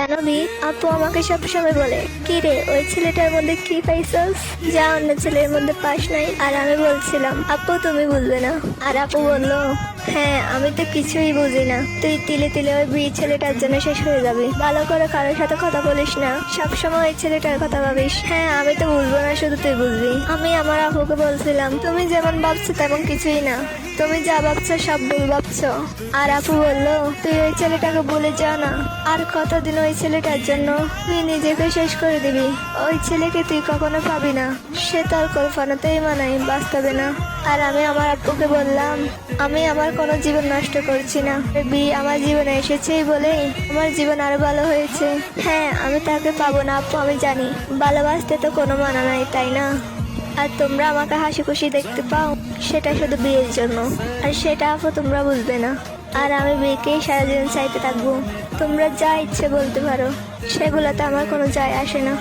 জানো বি, আপু আমাকে সবসময় বলে, কি রে ওই ছেলেটার মধ্যে কি পাইছস যা অন্য ছেলের মধ্যে পাস নাই। আর আমি বলছিলাম, আপু তুমি বুঝবে না। আর আপু বললো, হ্যাঁ আমি তো কিছুই বুঝি না, তুই তিলে তিলে ওই বি ছেলেটার জন্য শেষ হয়ে যাবি। ভালো করে কারোর সাথে কথা বলিস না, সবসময় ওই ছেলেটার কথা ভাবিস। হ্যাঁ আমি তো বুঝবো না, শুধু তুই বুঝবি। আমি আমার আপুকে বলছিলাম, তুমি যেমন ভাবছো তেমন কিছুই না, তুমি যা ভাবছো সব ভুল ভাবছো। আর আপু বললো, তুই ওই ছেলেটাকে ভুলে যা না, আর কতদিন ওই ছেলেটার জন্য তুই নিজেকে শেষ করে দিবি। ওই ছেলেকে তুই কখনো পাবি না, সে তার কল্পনাতেই মানায়, বাস্তবে না। আর আমি আমার আব্বুকে বললাম, আমি আমার কোনো জীবন নষ্ট করছি না, বি আমার জীবনে এসেছেই বলেই আমার জীবন আরো ভালো হয়েছে। হ্যাঁ আমি তাকে পাবো না আপু, আমি জানি, ভালোবাসতে তো কোনো মানা নাই, তাই না? আর তোমরা আমাকে হাসি খুশি দেখতে পাও, সেটা শুধু বিয়ের জন্য, আর সেটা আপু তোমরা বুঝবে না। আর আমি বিয়েকেই সারাদিন চাইতে থাকবো। তোমরা যা ইচ্ছে বলতে পারো, সেগুলোতে আমার কোনো যায় আসে না।